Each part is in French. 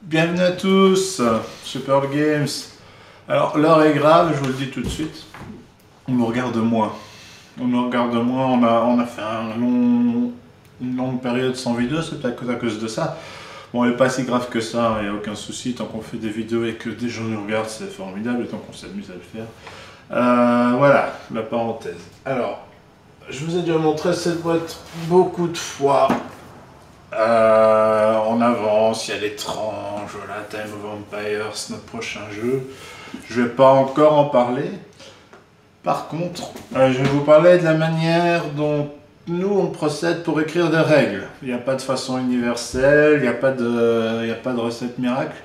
Bienvenue à tous, Super Games. Alors l'heure est grave, je vous le dis tout de suite. On nous regarde moins. On a fait une longue période sans vidéo, c'est peut-être à cause de ça. Bon, elle n'est pas si grave que ça, il n'y a aucun souci. Tant qu'on fait des vidéos et que des gens nous regardent, c'est formidable, et tant qu'on s'amuse à le faire. Voilà, la parenthèse. Alors, je vous ai déjà montré cette boîte beaucoup de fois. On avance, il y a l'étrange, voilà, Time of Empires, notre prochain jeu. Je vais pas encore en parler. Par contre, je vais vous parler de la manière dont nous on procède pour écrire des règles. Il n'y a pas de façon universelle, il n'y a pas de recette miracle,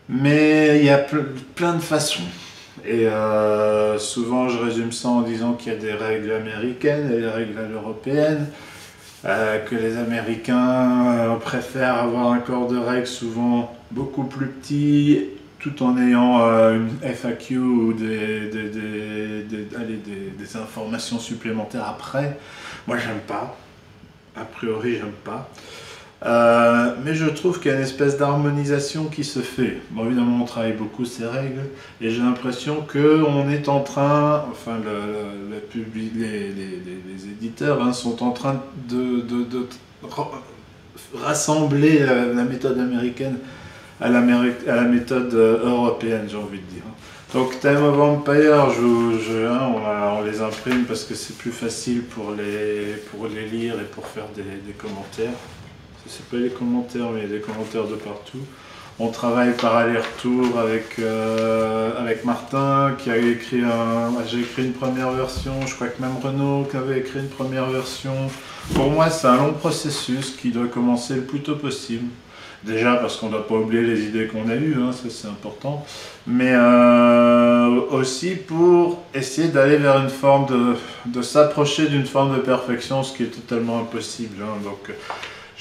mais il y a plein de façons. Et souvent je résume ça en disant qu'il y a des règles américaines et des règles européennes. Que les Américains préfèrent avoir un corps de règles souvent beaucoup plus petit, tout en ayant une FAQ ou des informations supplémentaires après. Moi, j'aime pas. A priori, j'aime pas. Mais je trouve qu'il y a une espèce d'harmonisation qui se fait. Bon, évidemment, on travaille beaucoup ces règles, et j'ai l'impression qu'on est en train, enfin, les éditeurs sont en train de rassembler la méthode américaine à la méthode européenne, j'ai envie de dire. Donc, Time of Empire, on les imprime parce que c'est plus facile pour les lire et pour faire des commentaires. C'est pas les commentaires, mais il y a des commentaires de partout. On travaille par aller-retour avec Martin, qui a écrit j'ai écrit une première version, je crois que même Renaud qui avait écrit une première version. Pour moi, c'est un long processus qui doit commencer le plus tôt possible. Déjà parce qu'on ne doit pas oublier les idées qu'on a eues, ça c'est important. Mais aussi pour essayer d'aller vers une forme de s'approcher d'une forme de perfection, ce qui est totalement impossible. Donc,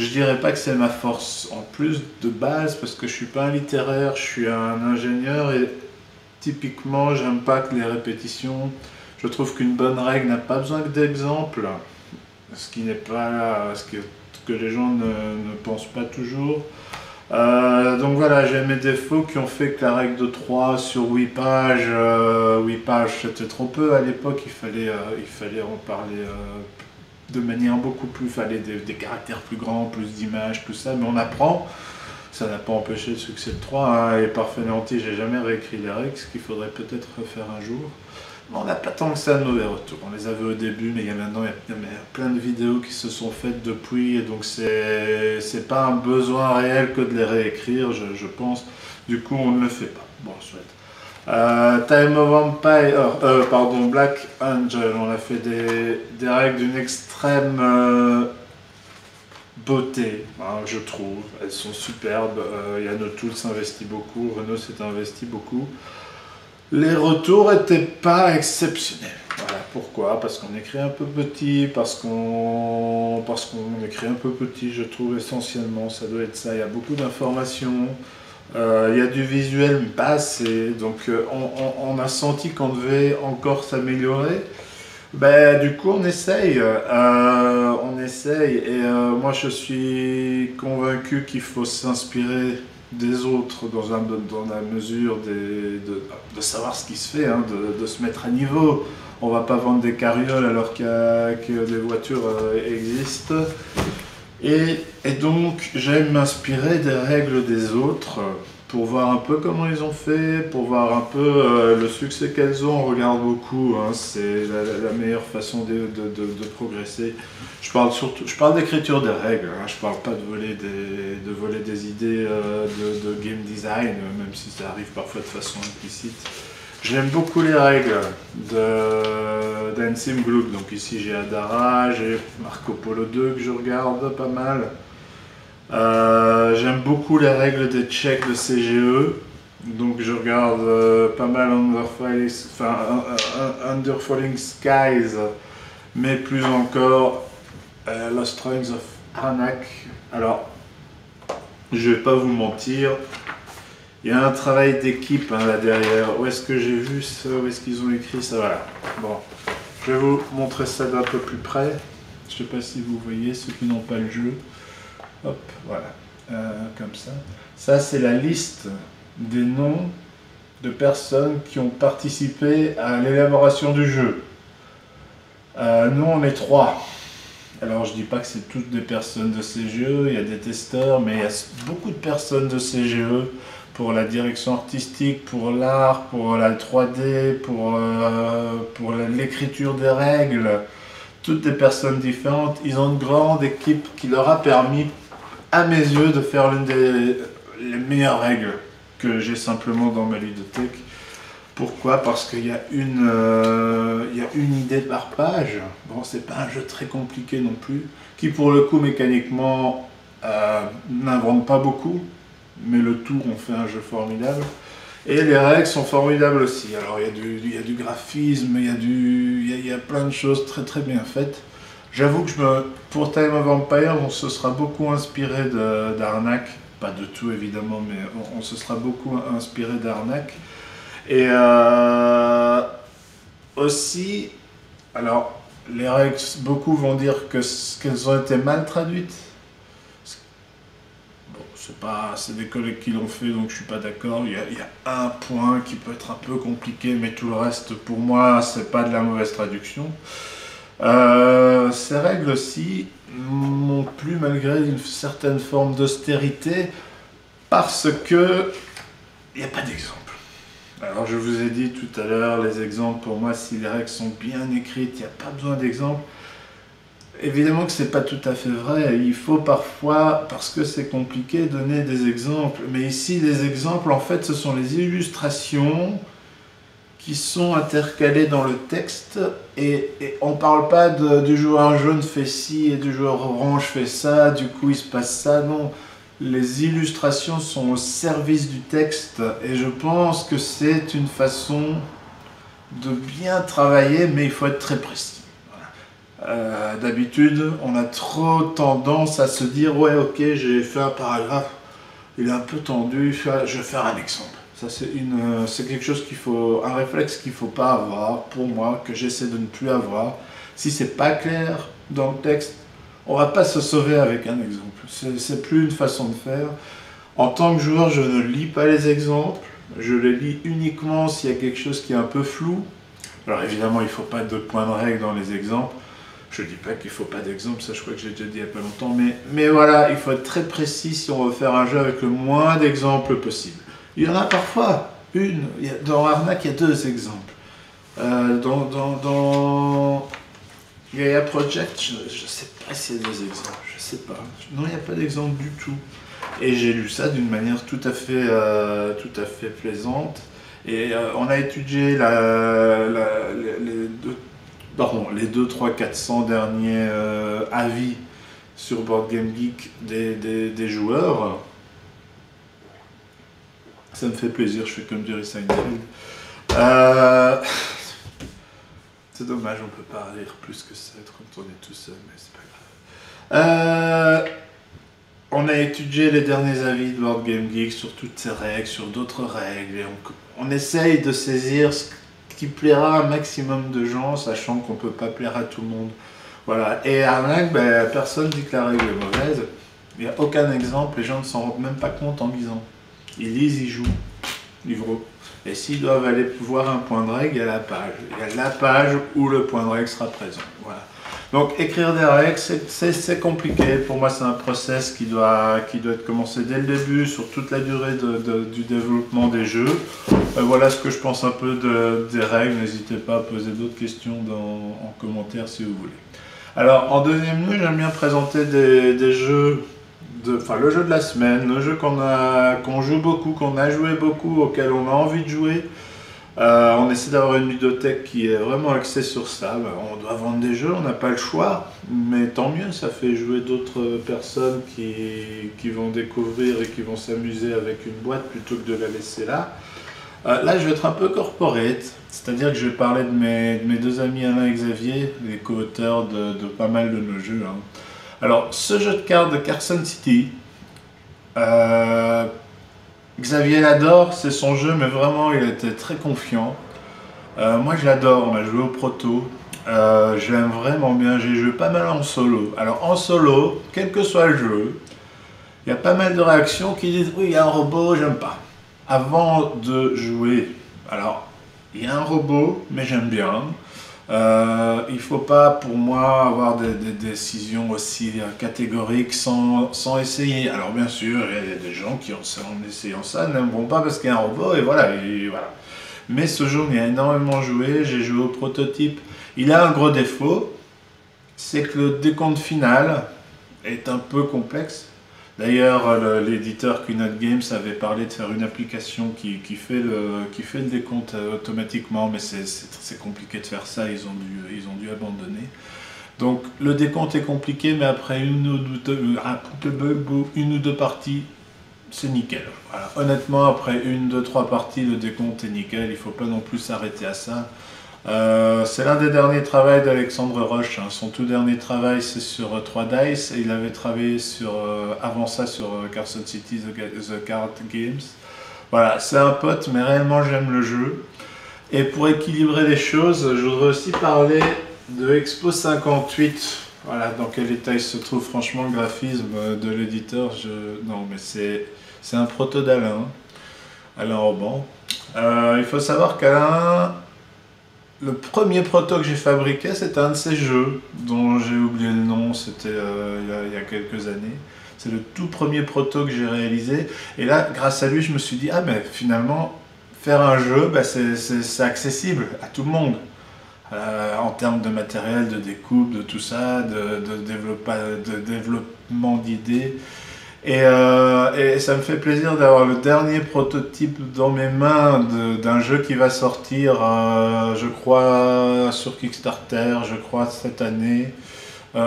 je dirais pas que c'est ma force en plus de base, parce que je suis pas un littéraire, je suis un ingénieur, et typiquement j'aime pas que les répétitions. Je trouve qu'une bonne règle n'a pas besoin que d'exemples, ce qui n'est pas ce que les gens ne pensent pas toujours. Donc voilà, j'ai mes défauts qui ont fait que la règle de 3 sur 8 pages, c'était trop peu à l'époque. Il fallait en parler de manière beaucoup plus, il fallait des caractères plus grands, plus d'images, tout ça, mais on apprend. Ça n'a pas empêché le succès de 3, et par Fenanti, j'ai jamais réécrit les règles, ce qu'il faudrait peut-être refaire un jour. On n'a pas tant que ça de mauvais retours. On les avait au début, mais il y a plein de vidéos qui se sont faites depuis, et donc c'est pas un besoin réel que de les réécrire, je pense. Du coup, on ne le fait pas. Bon, chouette. Time of Empire, Black Angel, on a fait des règles d'une extrême beauté, je trouve. Elles sont superbes. Yann O'Toole s'investit beaucoup, Renaud s'est investi beaucoup. Les retours n'étaient pas exceptionnels. Voilà, pourquoi? Parce qu'on écrit un peu petit, parce qu'on écrit un peu petit, je trouve essentiellement, ça doit être ça. Il y a beaucoup d'informations. Il y a du visuel, mais pas assez. Donc on a senti qu'on devait encore s'améliorer. Du coup, on essaye. Et moi, je suis convaincu qu'il faut s'inspirer des autres dans la mesure de savoir ce qui se fait, de se mettre à niveau. On va pas vendre des carrioles alors que des voitures existent. Et donc, j'aime m'inspirer des règles des autres pour voir un peu comment ils ont fait, pour voir un peu le succès qu'elles ont. On regarde beaucoup, c'est la meilleure façon de progresser. Je parle d'écriture des règles, je parle pas de voler des idées de game design, même si ça arrive parfois de façon implicite. J'aime beaucoup les règles d'Ensim Gluck. Donc ici j'ai Adara, j'ai Marco Polo 2 que je regarde pas mal. J'aime beaucoup les règles des checks de CGE. Donc je regarde pas mal Under Falling Skies, mais plus encore Lost Ruins of Arnak. Alors, je vais pas vous mentir, il y a un travail d'équipe là derrière. Où est-ce que j'ai vu ça? Où est-ce qu'ils ont écrit ça? Voilà. Bon, je vais vous montrer ça d'un peu plus près. Je sais pas si vous voyez, ceux qui n'ont pas le jeu. Hop, voilà. comme ça. Ça, c'est la liste des noms de personnes qui ont participé à l'élaboration du jeu. Nous, on est 3. Alors, je dis pas que c'est toutes des personnes de CGE, il y a des testeurs, mais il y a beaucoup de personnes de CGE pour la direction artistique, pour l'art, pour la 3D, pour l'écriture des règles. Toutes des personnes différentes. Ils ont une grande équipe qui leur a permis, à mes yeux, de faire l'une des meilleures règles que j'ai simplement dans ma ludothèque. Pourquoi? Parce qu'il y a une idée par page. Bon, c'est pas un jeu très compliqué non plus, qui pour le coup mécaniquement n'invente pas beaucoup, mais le tour on fait un jeu formidable. Et les règles sont formidables aussi. Alors il y a du graphisme, il y a plein de choses très très bien faites. J'avoue que pour Time of Empire, on se sera beaucoup inspiré d'Arnak. Pas de tout évidemment, mais on se sera beaucoup inspiré d'Arnak. Et aussi, alors les règles, beaucoup vont dire qu'elles ont été mal traduites. Bon, c'est des collègues qui l'ont fait, donc je suis pas d'accord. Il y a un point qui peut être un peu compliqué, mais tout le reste, pour moi, c'est pas de la mauvaise traduction. Ces règles aussi m'ont plu malgré une certaine forme d'austérité, parce que il n'y a pas d'exemple. Alors je vous ai dit tout à l'heure, les exemples, pour moi, si les règles sont bien écrites, il n'y a pas besoin d'exemples. Évidemment que c'est pas tout à fait vrai, il faut parfois, parce que c'est compliqué, donner des exemples. Mais ici, les exemples, en fait, ce sont les illustrations qui sont intercalées dans le texte, et on ne parle pas du joueur jaune fait ci et du joueur orange fait ça, du coup il se passe ça, non. Les illustrations sont au service du texte, et je pense que c'est une façon de bien travailler, mais il faut être très précis. Voilà. D'habitude, on a trop tendance à se dire « Ouais, ok, j'ai fait un paragraphe, il est un peu tendu, je vais faire un exemple. » Ça, c'est quelque chose un réflexe qu'il ne faut pas avoir, pour moi, que j'essaie de ne plus avoir. Si c'est pas clair dans le texte, on ne va pas se sauver avec un exemple. C'est plus une façon de faire. En tant que joueur, je ne lis pas les exemples. Je les lis uniquement s'il y a quelque chose qui est un peu flou. Alors évidemment, il ne faut pas de point de règle dans les exemples. Je ne dis pas qu'il ne faut pas d'exemple, ça je crois que j'ai déjà dit il n'y a pas longtemps. Mais voilà, il faut être très précis si on veut faire un jeu avec le moins d'exemples possible. Il y en a parfois une. Dans Arnak, il y a 2 exemples. Dans Gaia Project, je ne sais pas s'il y a 2 exemples. Je ne sais pas. Non, il n'y a pas d'exemple du tout. Et j'ai lu ça d'une manière tout à fait plaisante. Et on a étudié les 2, 3, 400 derniers avis sur Board Game Geek des joueurs. Ça me fait plaisir, je fais comme Jerry Seinfeld. C'est dommage, on ne peut pas rire plus que ça quand on est tout seul, mais c'est pas grave. On a étudié les derniers avis de Board Game Geek sur toutes ces règles, sur d'autres règles, et on essaye de saisir ce qui plaira à un maximum de gens, sachant qu'on ne peut pas plaire à tout le monde. Voilà. Et à Arnak, personne dit que la règle est mauvaise. Il n'y a aucun exemple, les gens ne s'en rendent même pas compte en lisant. Ils lisent, ils jouent, livre. Et s'ils doivent aller voir un point de règle, il y a la page. Il y a la page où le point de règle sera présent. Voilà. Donc écrire des règles, c'est compliqué. Pour moi, c'est un process qui doit être commencé dès le début, sur toute la durée du développement des jeux. Voilà ce que je pense un peu des règles. N'hésitez pas à poser d'autres questions en commentaire si vous voulez. Alors, en deuxième lieu, j'aime bien présenter des jeux, le jeu de la semaine, le jeu qu'on joue beaucoup, qu'on a joué beaucoup, auquel on a envie de jouer. On essaie d'avoir une ludothèque qui est vraiment axée sur ça. On doit vendre des jeux, on n'a pas le choix, mais tant mieux, ça fait jouer d'autres personnes qui vont découvrir et qui vont s'amuser avec une boîte plutôt que de la laisser là. Là, je vais être un peu corporate, c'est-à-dire que je vais parler de mes 2 amis Alain et Xavier, les co-auteurs de pas mal de nos jeux. Alors, ce jeu de cartes de Carson City, Xavier l'adore, c'est son jeu, mais vraiment, il était très confiant. Moi, je l'adore, on a joué au proto. Je l'aime vraiment bien, j'ai joué pas mal en solo. Alors, en solo, quel que soit le jeu, il y a pas mal de réactions qui disent oui, il y a un robot, j'aime pas. Avant de jouer, alors il y a un robot, mais j'aime bien. Il ne faut pas, pour moi, avoir des décisions aussi catégoriques sans essayer. Alors bien sûr, il y a des gens qui, en essayant ça, n'aimeront pas parce qu'il y a un robot, et voilà, voilà. Mais ce jeu, on y a énormément joué, j'ai joué au prototype. Il a un gros défaut, c'est que le décompte final est un peu complexe. D'ailleurs, l'éditeur Quinot Games avait parlé de faire une application qui fait le décompte automatiquement, mais c'est compliqué de faire ça, ils ont dû abandonner. Donc le décompte est compliqué, mais après une ou deux parties, c'est nickel. Voilà. Honnêtement, après une, deux, trois parties, le décompte est nickel, il ne faut pas non plus s'arrêter à ça. C'est l'un des derniers travaux d'Alexandre Roche. Hein. Son tout dernier travail, c'est sur 3 Dice, et il avait travaillé avant ça sur Carson City, The Card Games. Voilà, c'est un pote, mais réellement j'aime le jeu. Et pour équilibrer les choses, je voudrais aussi parler de Expo 58. Voilà, dans quel état il se trouve. Franchement, le graphisme de l'éditeur, non, mais c'est un proto d'Alain, Alain Orban. Il faut savoir qu'Alain, le premier proto que j'ai fabriqué, c'était un de ces jeux dont j'ai oublié le nom, c'était il y a quelques années. C'est le tout premier proto que j'ai réalisé. Et là, grâce à lui, je me suis dit, ah mais finalement, faire un jeu, bah, c'est accessible à tout le monde. En termes de matériel, de découpe, de tout ça, de développement d'idées. Et ça me fait plaisir d'avoir le dernier prototype dans mes mains d'un jeu qui va sortir, je crois, sur Kickstarter, je crois, cette année.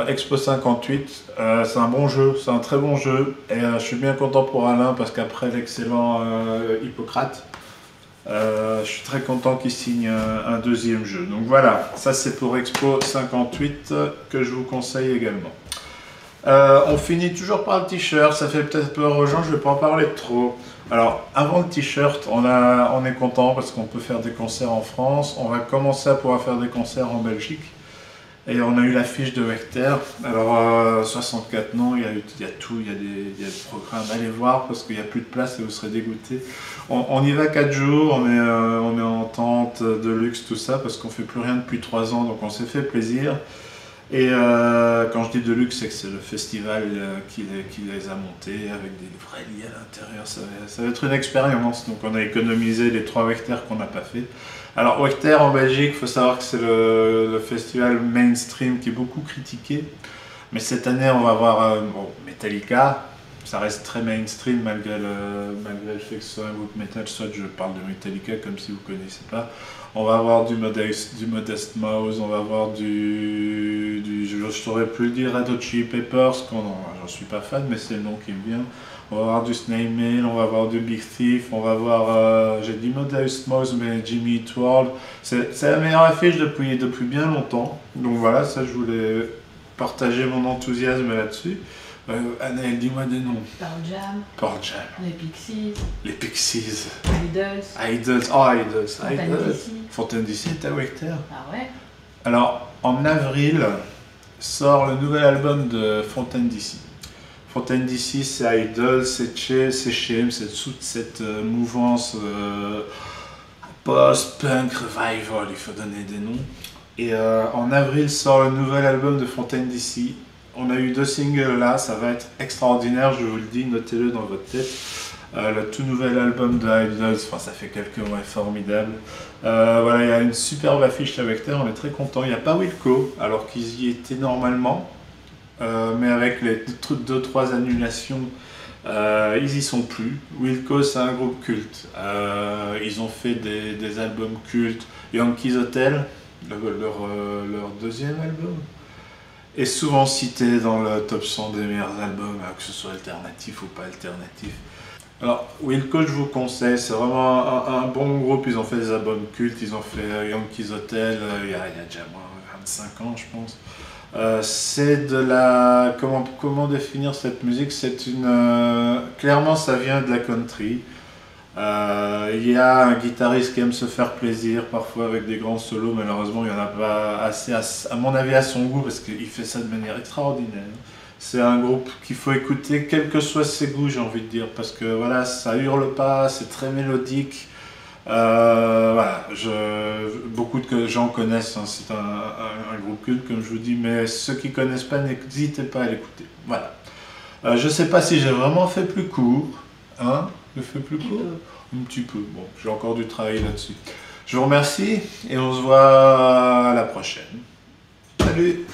Expo 58, c'est un bon jeu, c'est un très bon jeu. Et je suis bien content pour Alain parce qu'après l'excellent Hippocrate, je suis très content qu'il signe un deuxième jeu. Donc voilà, ça c'est pour Expo 58 que je vous conseille également. On finit toujours par le t-shirt, ça fait peut-être peur aux gens, je ne vais pas en parler trop. Alors, avant le t-shirt, on est content parce qu'on peut faire des concerts en France. On va commencer à pouvoir faire des concerts en Belgique. Et on a eu l'affiche de Wechter. Alors, 64 noms, il y a tout, il y a des programmes. Allez voir parce qu'il n'y a plus de place et vous serez dégoûtés. On y va 4 jours, on est en tente de luxe, tout ça, parce qu'on ne fait plus rien depuis 3 ans, donc on s'est fait plaisir. Et quand je dis de luxe, c'est que c'est le festival qui les a montés avec des vrais lits à l'intérieur. Ça va être une expérience. Donc on a économisé les 3 Wechter qu'on n'a pas fait. Alors Wechter en Belgique, il faut savoir que c'est le festival mainstream qui est beaucoup critiqué. Mais cette année, on va voir Metallica. Ça reste très mainstream malgré le fait que ce soit un groupe metal. Soit je parle de Metallica comme si vous ne connaissez pas. On va avoir du Modest Mouse, on va avoir je ne saurais plus le dire, Red Hot Chili Peppers, j'en suis pas fan, mais c'est le nom qui me vient. On va avoir du Snail Mail, on va avoir du Big Thief, on va avoir, j'ai dit Modest Mouse, mais Jimmy Eat World. C'est la meilleure affiche depuis bien longtemps. Donc voilà, ça je voulais partager mon enthousiasme là-dessus. Anaël, dis-moi des noms. Pearl Jam. Les Pixies. Les Pixies. Idols. Oh, Idols. Fontaine DC est à Wechter. Ah ouais. Alors, en avril, sort le nouvel album de Fontaine DC. Fontaine DC, c'est Idols, c'est Shame, c'est toute cette mouvance post-punk revival, il faut donner des noms. Et en avril sort le nouvel album de Fontaine DC. On a eu 2 singles là, ça va être extraordinaire, je vous le dis, notez-le dans votre tête. Le tout nouvel album de Idols, enfin, ça fait quelques mois, formidable. Voilà, il y a une superbe affiche à Wechter, on est très content. Il n'y a pas Wilco, alors qu'ils y étaient normalement, mais avec les 2-3 annulations, ils y sont plus. Wilco, c'est un groupe culte. Ils ont fait des albums cultes. Yankees Hotel, leur deuxième album, est souvent cité dans le top 100 des meilleurs albums, que ce soit alternatif ou pas alternatif. Alors, Wilco, je vous conseille, c'est vraiment un bon groupe. Ils ont fait des albums cultes, ils ont fait Yankees Hotel il y a déjà moins 25 ans, je pense. C'est de la... Comment définir cette musique? C'est une... clairement, ça vient de la country. Il y a un guitariste qui aime se faire plaisir, parfois avec des grands solos. Malheureusement, il n'y en a pas assez, à mon avis, à son goût, parce qu'il fait ça de manière extraordinaire. C'est un groupe qu'il faut écouter, quels que soient ses goûts, j'ai envie de dire, parce que voilà, ça hurle pas, c'est très mélodique. Voilà, beaucoup de gens connaissent, hein, c'est un groupe culte, comme je vous dis, mais ceux qui connaissent pas, n'hésitez pas à l'écouter. Voilà. Je sais pas si j'ai vraiment fait plus court, hein, j'ai fait plus court, un petit peu. Bon, j'ai encore du travail là-dessus. Je vous remercie et on se voit à la prochaine. Salut!